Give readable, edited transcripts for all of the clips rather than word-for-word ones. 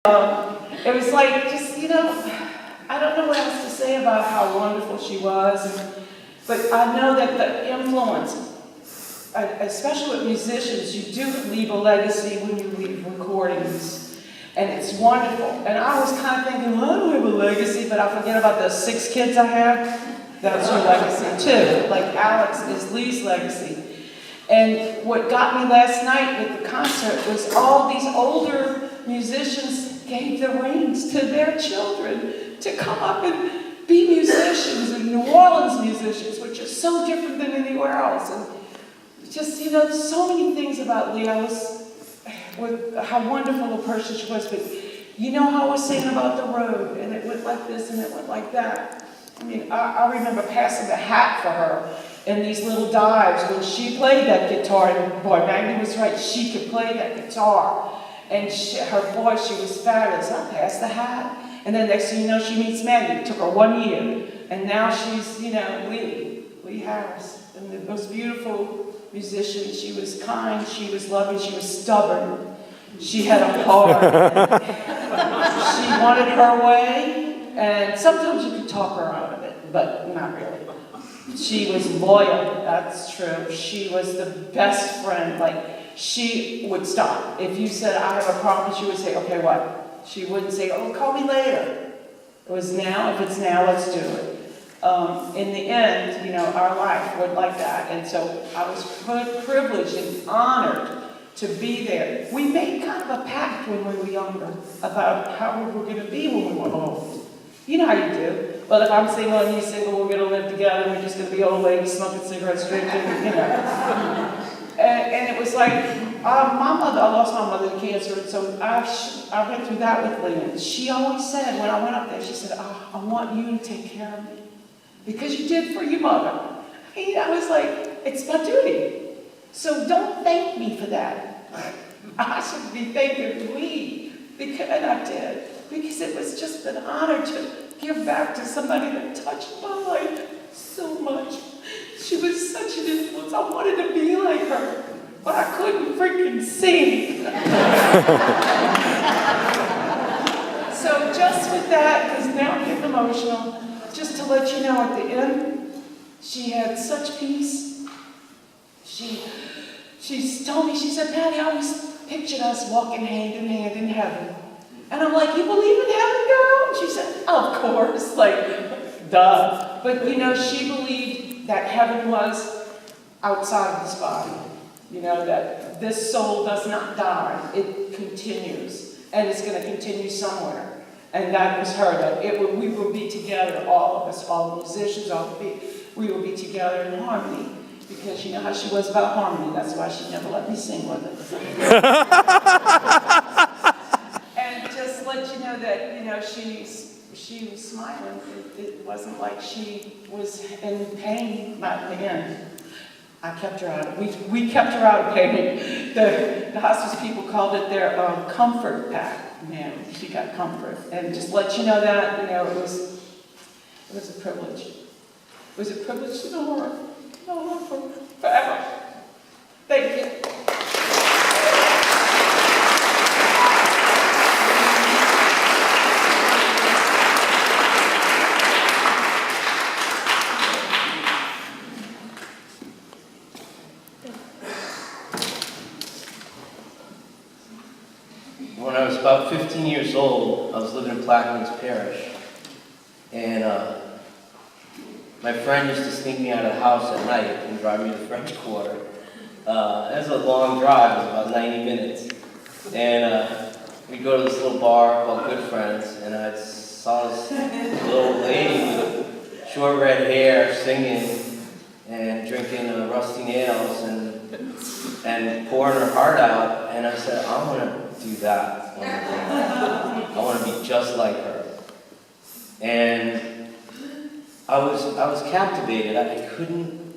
It was like, just, I don't know what else to say about how wonderful she was, but I know that the influence, especially with musicians, you do leave a legacy when you leave recordings, and it's wonderful. And I was kind of thinking, well, I don't have a legacy, but I forget about the 6 kids I have. That's your legacy too. Like Alex is Leigh's legacy. And what got me last night with the concert was all these older musicians gave the reins to their children to come up and be musicians, and New Orleans musicians, which is so different than anywhere else. And just, so many things about Leigh. With how wonderful a person she was, but how I was saying about the road, and it went like this and it went like that. I mean, I remember passing the hat for her in these little dives when she played that guitar, and boy, Maggie was right, she could play that guitar. And her voice, she was fabulous. I passed the hat. And then next thing you know, she meets Maggie. It took her 1 year. And now she's, Leigh Harris. And the most beautiful musician. She was kind, she was loving, she was stubborn. She had a heart. She wanted her way. And sometimes you could talk her out of it, but not really. She was loyal, that's true. She was the best friend. She would stop. If you said, I have a problem, she would say, okay, what? She wouldn't say, oh, call me later. It was now. If it's now, let's do it. In the end, our life went like that. And so I was privileged and honored to be there. We made kind of a pact when we were younger about how we were going to be when we were old. You know how you do. Well, if I'm single and you're single, we're going to live together. We're just going to be old ladies smoking cigarettes, drinking, And it was like, my mother, I lost my mother to cancer, and so I went through that with Leigh. And she always said, when I went up there, she said, I want you to take care of me. Because you did for your mother. And I was like, it's my duty. So don't thank me for that. I should be thanking Leigh, and I did. Because it was just an honor to give back to somebody that touched my life so much. She was such an influence. I wanted to be like her, but I couldn't freaking sing. So just with that, because now I'm getting emotional, just to let you know, at the end, she had such peace. She told me, she said, Patty, I always pictured us walking hand in hand in heaven. And I'm like, you believe in heaven, girl? And she said, of course, duh. But, she believed that heaven was outside of this body. That this soul does not die. It continues. And it's going to continue somewhere. And that was her, that we will be together, all of us, all the musicians, we will be together in harmony. Because you know how she was about harmony. That's why she never let me sing with her. And just let you know that, she was smiling. It wasn't like she was in pain, not in the end. I kept her out. We kept her out of pain. The hospice people called it their comfort pack. Man, she got comfort. And just let you know that, it was a privilege. It was a privilege to know her. Know her forever. Thank you. When I was about 15 years old, I was living in Plaquemines Parish, and my friend used to sneak me out of the house at night and drive me to the French Quarter. It was a long drive, it was about 90 minutes, and we'd go to this little bar called Good Friends, and I saw this little lady with short red hair singing and drinking rusty nails and pouring her heart out, and I said, I want to do that one day. I want to be just like her. And I was captivated. I couldn't.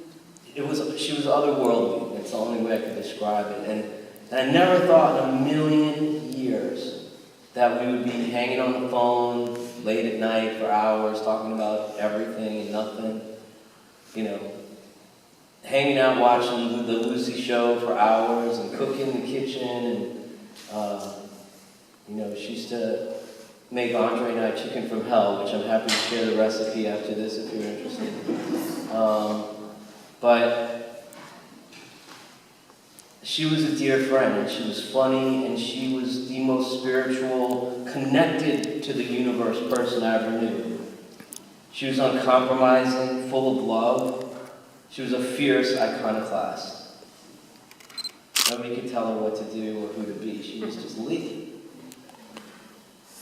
She was otherworldly. That's the only way I could describe it. And I never thought in a million years that we would be hanging on the phone late at night for hours, talking about everything and nothing. Hanging out watching the Lucy show for hours and cooking in the kitchen. And You know, she used to make Andre and I chicken from hell, which I'm happy to share the recipe after this if you're interested. But she was a dear friend, and she was funny, and she was the most spiritual, connected to the universe person I ever knew. She was uncompromising, full of love. She was a fierce iconoclast. Nobody could tell her what to do or who to be. She was just Leigh.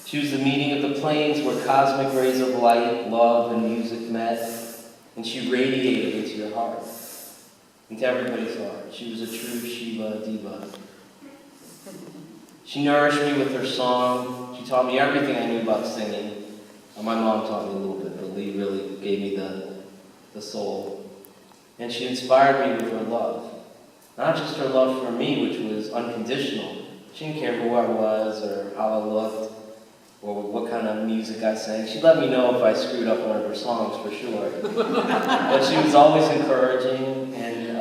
She was the meeting of the planes where cosmic rays of light, love, and music met, and she radiated into your heart, into everybody's heart. She was a true Shiva diva. She nourished me with her song. She taught me everything I knew about singing. My mom taught me a little bit, but Leigh really gave me the soul. And she inspired me with her love. Not just her love for me, which was unconditional. She didn't care who I was or how I looked or what kind of music I sang. She let me know if I screwed up one of her songs, for sure. But she was always encouraging, and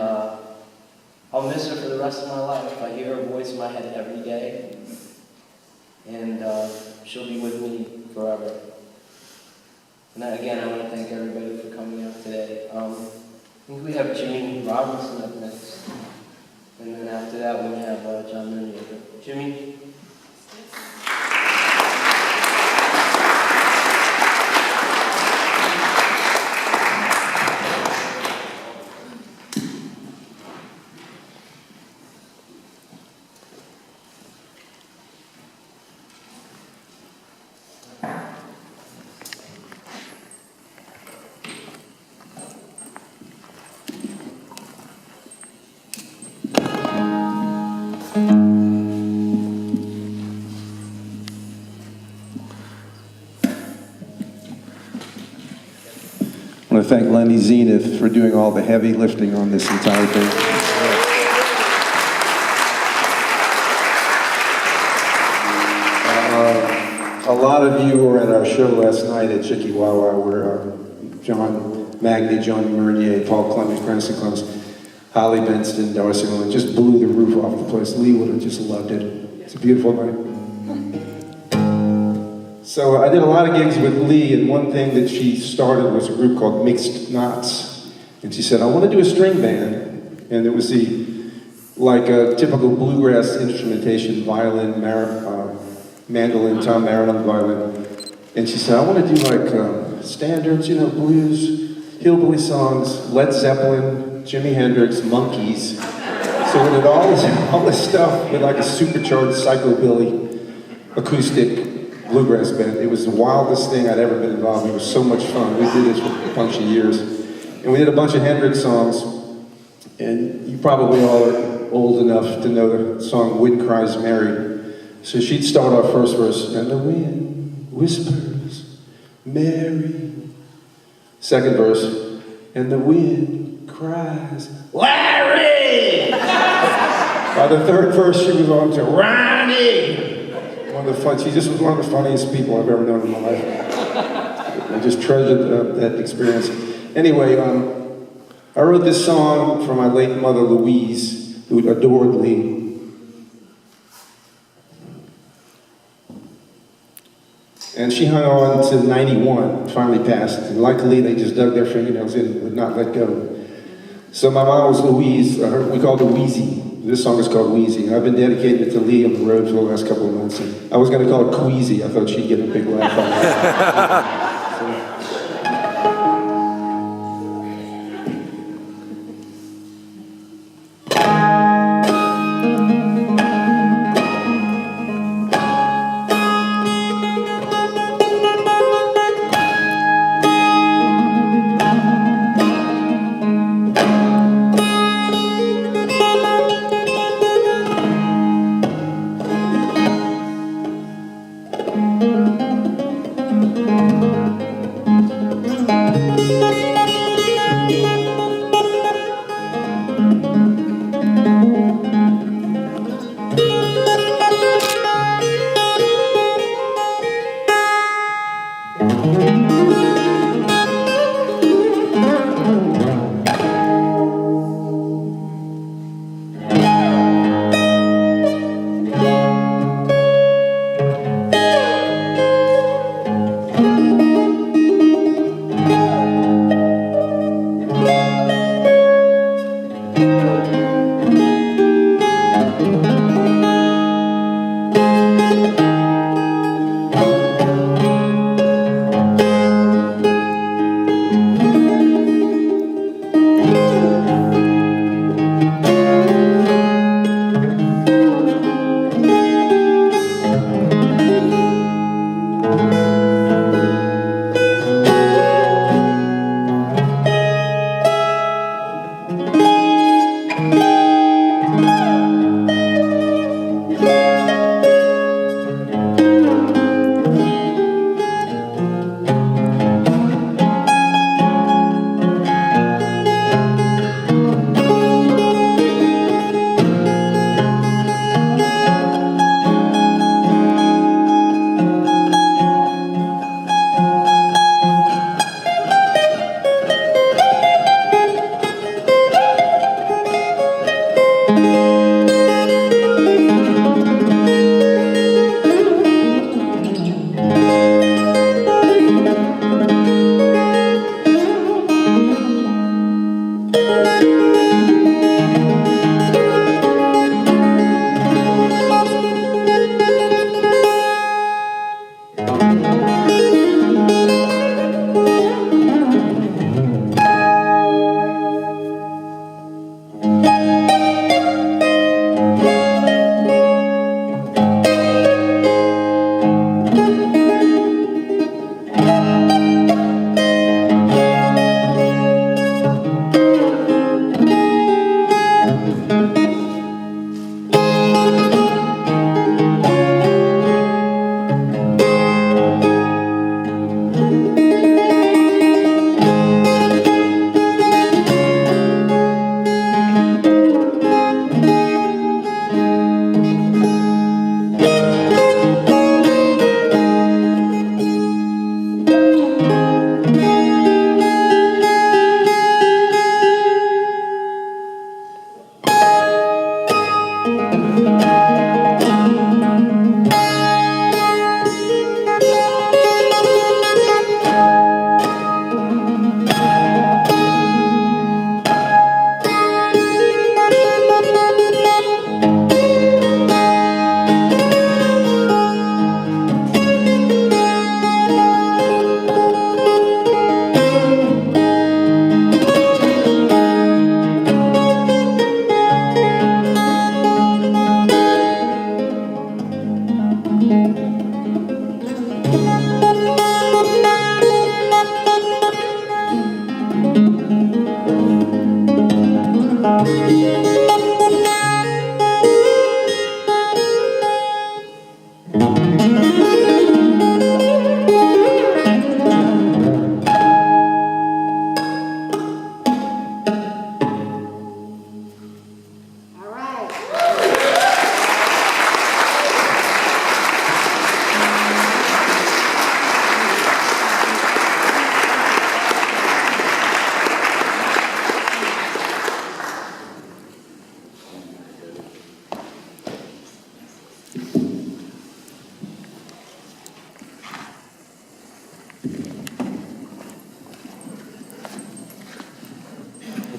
I'll miss her for the rest of my life. I hear her voice in my head every day, and she'll be with me forever. And again, I want to thank everybody for coming out today. I think we have Jimmy Robinson up next. And then after that, we have John Mooney. Jimmy? I want to thank Lenny Zenith for doing all the heavy lifting on this entire thing. A lot of you were at our show last night at Chickawawa where John Magny, John Mernier, Paul Clemens, Cranston Clemens, Holly Benston, Darcy Lynn just blew the roof off the place. Leigh would have just loved it. It's a beautiful night. So I did a lot of gigs with Leigh, and one thing that she started was a group called Mixed Knots. And she said, I want to do a string band. And it was like a typical bluegrass instrumentation, violin, mandolin, Tom Marin violin. And she said, I want to do like standards, you know, blues, hillbilly songs, Led Zeppelin, Jimi Hendrix, Monkees. So we did all this stuff with like a supercharged psychobilly acoustic bluegrass band. It was the wildest thing I'd ever been involved in. It was so much fun. We did this for a bunch of years. And we did a bunch of Hendrix songs. And you probably all are old enough to know the song Wind Cries Mary. So she'd start our first verse, and the wind whispers Mary. Second verse, and the wind cries Larry! By the third verse, she was on to Ronnie! She just was one of the funniest people I've ever known in my life. I just treasured that experience. Anyway, I wrote this song for my late mother, Louise, who adored Leigh. And she hung on to 91, finally passed. And luckily, they just dug their fingernails in and would not let go. So my mom was Louise. We called her Wheezy. This song is called Wheezy. I've been dedicating it to Leigh on the road for the last couple of months. And I was going to call it Queasy. I thought she'd get a big laugh on that.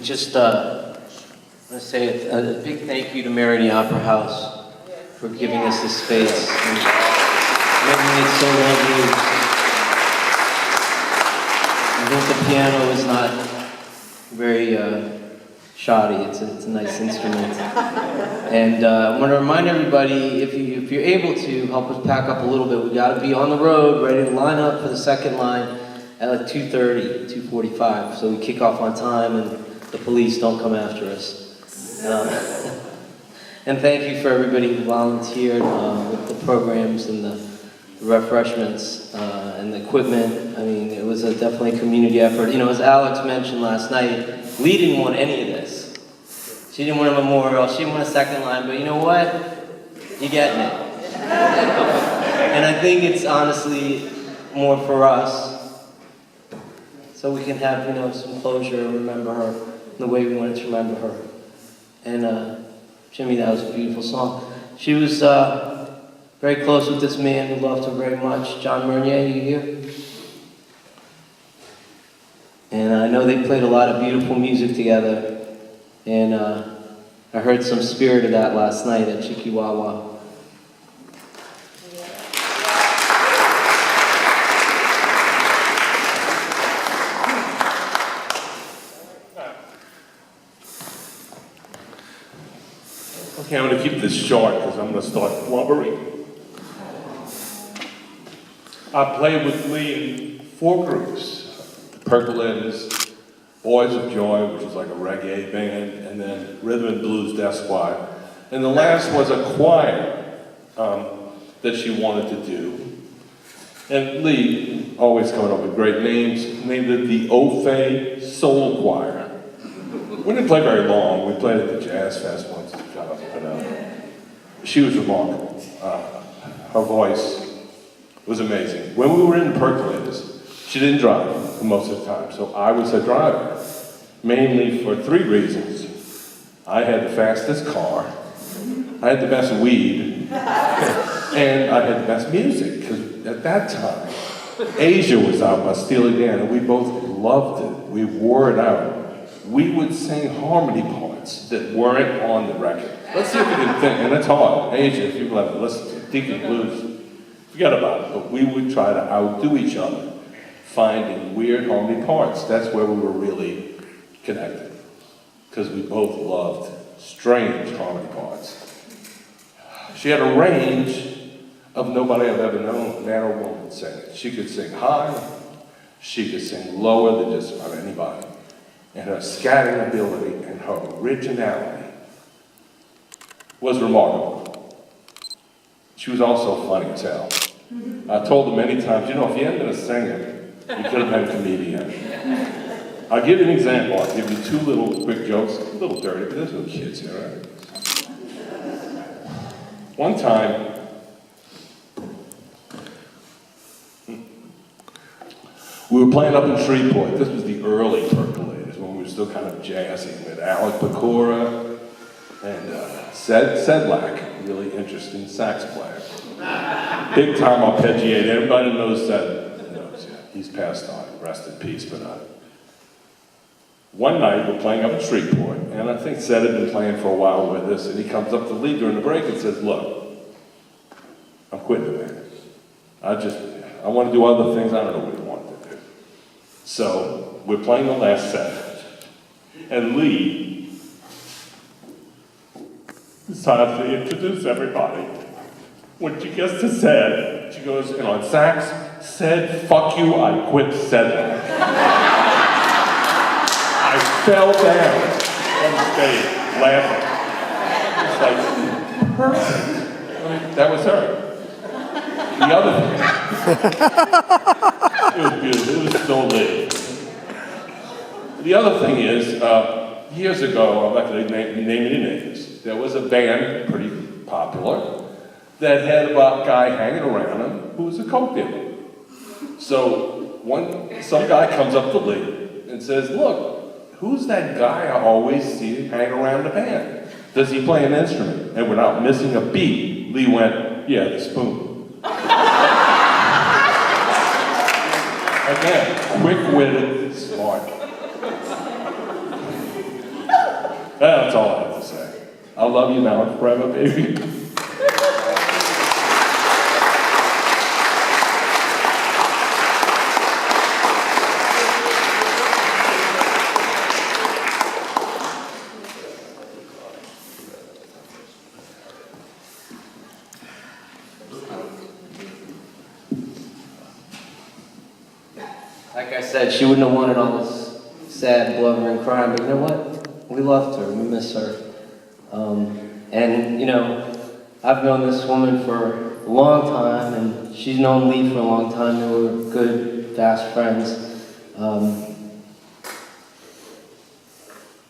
Just want to say a big thank you to Marginy Opera House for giving us this space and making it so lovely. I think the piano is not very shoddy. It's a nice instrument. And I want to remind everybody, if you're able to, help us pack up a little bit. We got to be on the road, ready to line up for the second line at like 2:30, 2:45, so we kick off on time and the police don't come after us. And thank you for everybody who volunteered with the programs and the refreshments and the equipment. I mean, it was definitely a community effort. You know, as Alex mentioned last night, Leigh didn't want any of this. She didn't want a memorial, she didn't want a second line, but you know what? You're getting it. And I think it's honestly more for us, so we can have, you know, some closure and remember her the way we wanted to remember her. And Jimmy, that was a beautiful song. She was very close with this man who loved her very much. John Mernier, you here? And I know they played a lot of beautiful music together. And I heard some spirit of that last night at Chikiwawa. Okay, I'm going to keep this short because I'm going to start blubbering. I played with Leigh in 4 groups. The Percolators, Boys of Joy, which was like a reggae band, and then Rhythm and Blues Death Squad. And the last was a choir that she wanted to do. And Leigh, always coming up with great names, named it the Ofe Soul Choir. We didn't play very long. We played at the Jazz Fest once. She was remarkable. Her voice was amazing. When we were in the Percolators, she didn't drive most of the time, so I was her driver, mainly for 3 reasons. I had the fastest car, I had the best weed, and I had the best music, because at that time, Asia was out by Steely Dan, and we both loved it. We wore it out. We would sing harmony parts that weren't on the record. Let's see if we can think, and it's hard. Asia, if you've ever listened to Deacon Blues, forget about it, but we would try to outdo each other, finding weird harmony parts. That's where we were really connected, because we both loved strange harmony parts. She had a range of nobody I've ever known, man or woman, singing. She could sing high, she could sing lower than just about anybody. And her scatting ability and her originality was remarkable. She was also funny as hell. I told her many times, you know, if you hadn't been a singer, you could have been a comedian. I'll give you an example. I'll give you 2 little quick jokes, a little dirty, but there's no kids here, right? One time, we were playing up in Shreveport. This was the early Percolators, when we were still kind of jazzing with Alec Pecora and Sedlak, really interesting sax player. Big time arpeggiator. Everybody knows that. Knows, yeah. He's passed on. Rest in peace. But one night we're playing up in Shreveport, and I think Sed had been playing for a while with us, and he comes up to Leigh during the break and says, "Look, I'm quitting the band. I want to do other things. I don't know what he wanted to do." So we're playing the last set, and Leigh, it's time to introduce everybody. When she gets to Sed, And she goes, and on sax, said, fuck you, I quit, said that. I fell down on the stage, laughing. It's like, perfect. I mean, that was her. The other thing, it was beautiful, it was so lit. The other thing is, years ago, I'm not going to name any names, there was a band, pretty popular, that had a guy hanging around him who was a coke dealer. So some guy comes up to Leigh and says, look, who's that guy I always see hanging around the band? Does he play an instrument? And without missing a beat, Leigh went, yeah, the spoon. Again, quick-witted, smart. That's all I have to say. I love you now and forever, baby. Like I said, she wouldn't have wanted all this sad blubbering crying, but you know what? We loved her, we miss her. And you know, I've known this woman for a long time, and she's known Leigh for a long time. They were good, fast friends.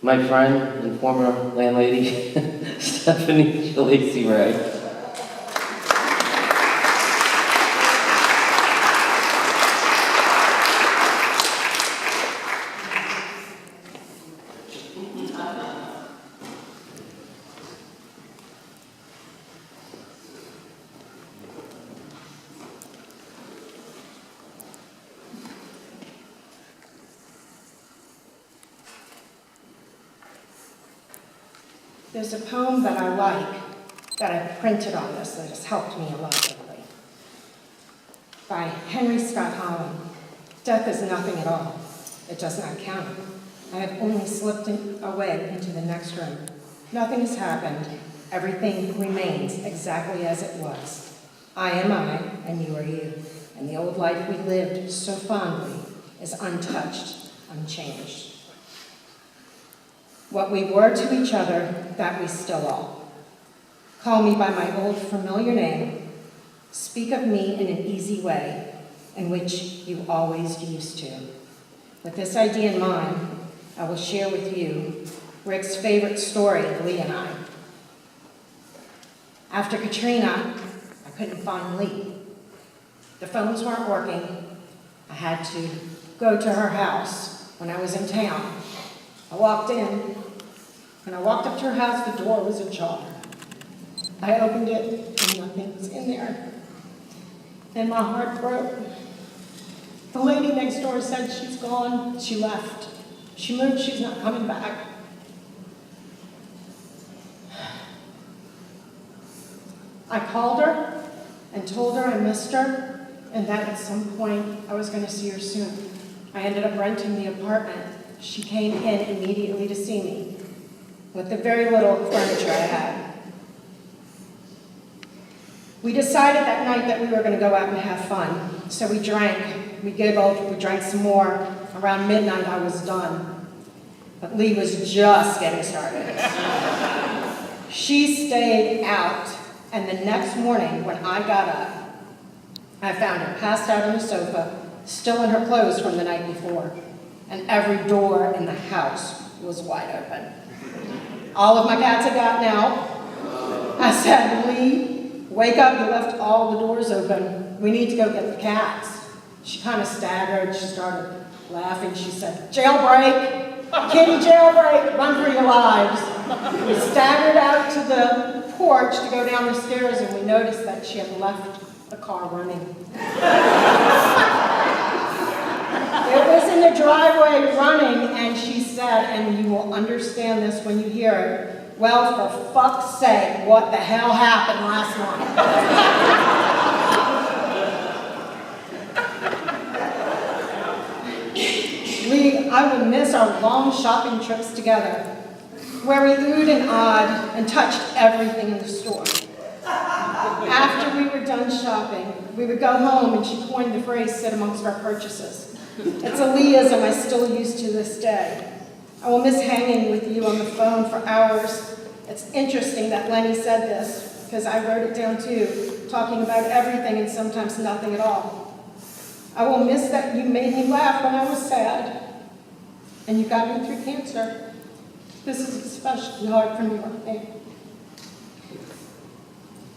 My friend and former landlady, Stephanie Lacy Ray. There's a poem that I like that I printed on this that has helped me a lot lately. By Henry Scott Holland. Death is nothing at all. It does not count. I have only slipped away into the next room. Nothing has happened. Everything remains exactly as it was. I am I, and you are you. And the old life we lived so fondly is untouched, unchanged. What we were to each other, that we still are. Call me by my old familiar name. Speak of me in an easy way, in which you always used to. With this idea in mind, I will share with you Rick's favorite story of Leigh and I. After Katrina, I couldn't find Leigh. The phones weren't working. I had to go to her house when I was in town. I walked in. When I walked up to her house, the door was ajar. I opened it, and nothing was in there. And my heart broke. The lady next door said she's gone. She left. She moved. She's not coming back. I called her and told her I missed her, and that at some point I was going to see her soon. I ended up renting the apartment. She came in immediately to see me, with the very little furniture I had. We decided that night that we were going to go out and have fun. So we drank, we giggled, we drank some more. Around midnight, I was done. But Leigh was just getting started. She stayed out, and the next morning when I got up, I found her passed out on the sofa, still in her clothes from the night before, and every door in the house was wide open. All of my cats had gotten out. I said, Leigh, wake up, you left all the doors open. We need to go get the cats. She kind of staggered, she started laughing. She said, jailbreak, kitty jailbreak, run for your lives. We staggered out to the porch to go down the stairs, and we noticed that she had left the car running. It was in the driveway running, and she said, and you will understand this when you hear it, well, for fuck's sake, what the hell happened last night? Leigh, I will miss our long shopping trips together, where we oohed and awed and touched everything in the store. After we were done shopping, we would go home and she coined the phrase, sit amongst our purchases. It's a Leighism I still use to this day. I will miss hanging with you on the phone for hours. It's interesting that Lenny said this, because I wrote it down too, talking about everything and sometimes nothing at all. I will miss that you made me laugh when I was sad, and you got me through cancer. This is especially hard for me right now.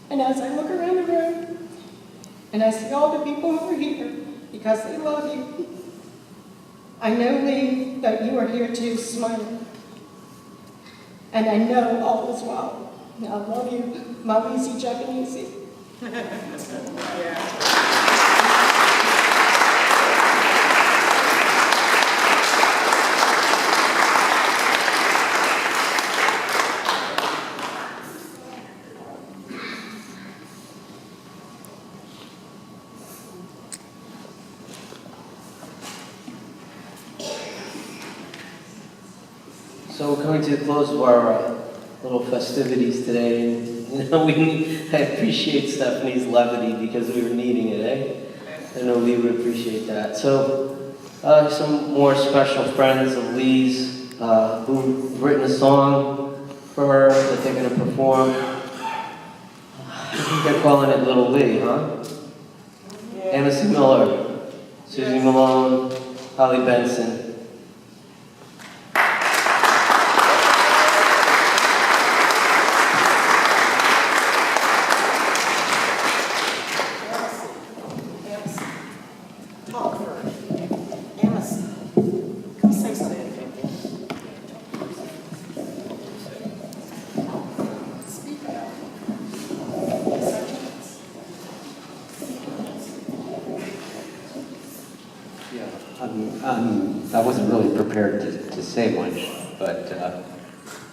And as I look around the room, and I see all the people who are here because they love you, I know, Leigh, that you are here too, smiling. And I know all is well. I love you, my easy Japanese. So we're coming to the close of our little festivities today, and I appreciate Stephanie's levity because we were needing it, eh? I know Leigh would appreciate that. So some more special friends of Leigh's who've written a song for her that they're going to perform. I think they're calling it Little Leigh, huh? Amos Miller, Susie Malone, Holly Benson. I wasn't really prepared to say much, but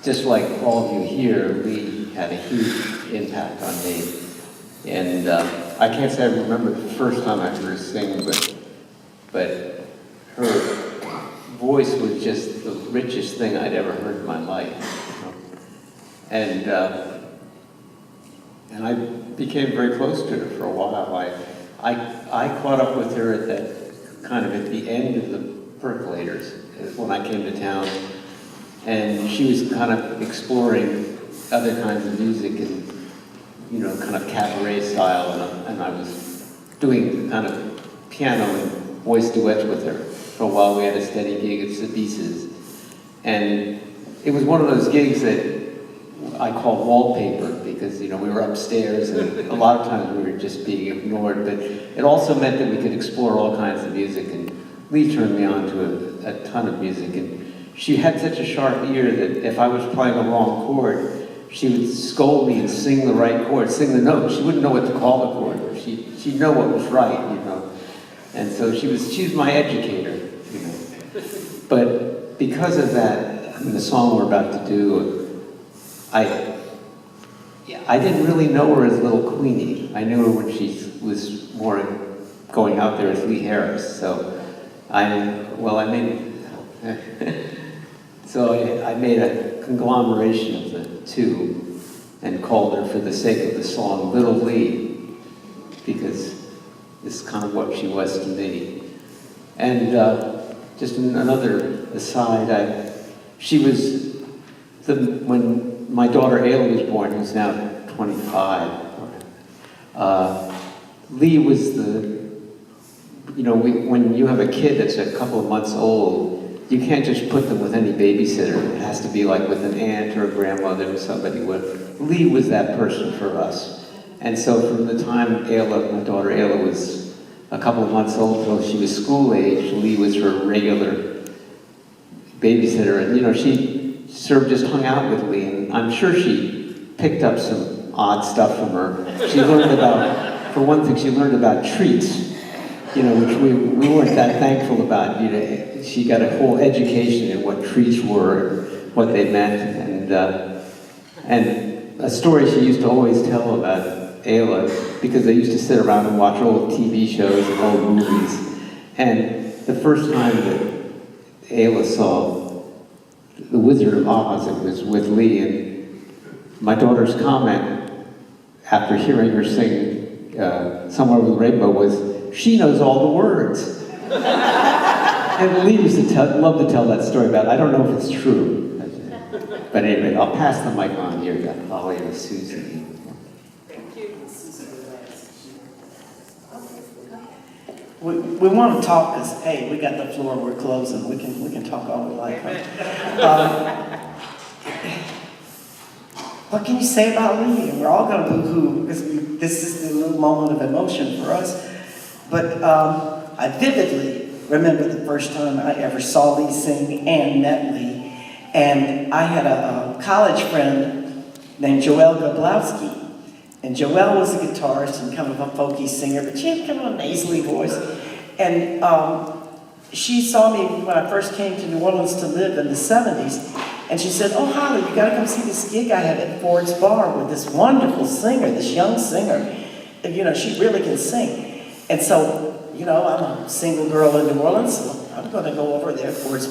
just like all of you here, Leigh had a huge impact on me. And I can't say I remember the first time I heard her sing, but her voice was just the richest thing I'd ever heard in my life. You know? And I became very close to her for a while. I caught up with her at that kind of at the end of the Percolators when I came to town, and she was kind of exploring other kinds of music and, you know, kind of cabaret style, and I was doing kind of piano and voice duets with her. For a while we had a steady gig at Sabice's, and it was one of those gigs that I call wallpaper because, you know, we were upstairs and a lot of times we were just being ignored, but it also meant that we could explore all kinds of music, and Leigh turned me on to a ton of music, and she had such a sharp ear that if I was playing a wrong chord, she would scold me and sing the right chord, sing the note. She wouldn't know what to call the chord, but she'd know what was right, you know. And so she was my educator, you know. But because of that, I mean, the song we're about to do, I didn't really know her as Little Queenie. I knew her when she was more going out there as Leigh Harris. So I made a conglomeration of the two and called her, for the sake of the song, Little Leigh, because this is kind of what she was to me. And just another aside, when my daughter Ayla was born, who's now 25, Leigh was when you have a kid that's a couple of months old, you can't just put them with any babysitter. It has to be like with an aunt or a grandmother or somebody. Leigh was that person for us. And so from the time Ayla, my daughter Ayla, was a couple of months old till she was school age, Leigh was her regular babysitter. And, you know, she sort of just hung out with Leigh, and I'm sure she picked up some odd stuff from her. She learned about, for one thing, she learned about treats, you know, which we weren't that thankful about. You know, she got a whole education in what treats were, what they meant, and a story she used to always tell about Ayla, because they used to sit around and watch old TV shows and old movies. And the first time that Ayla saw The Wizard of Oz, it was with Leigh, and my daughter's comment after hearing her sing Somewhere Over the Rainbow was, she knows all the words. And Leigh used to love to tell that story about it. I don't know if it's true. But anyway, I'll pass the mic on here. You got Holly and Susie. We want to talk because, hey, we got the floor, we're closing. We can talk all we like. What can you say about Leigh? And we're all going to boo-hoo because this is the little moment of emotion for us. But I vividly remember the first time I ever saw Leigh sing and met Leigh. And I had a college friend named Joelle Goblowski. And Joelle was a guitarist and kind of a folky singer, but she had kind of a nasally voice. And she saw me when I first came to New Orleans to live in the 70s. And she said, "Oh, Holly, you gotta come see this gig I have at Ford's Bar with this wonderful singer, this young singer. And, you know, she really can sing." And so, you know, I'm a single girl in New Orleans, so I'm gonna go over there at Ford's Bar.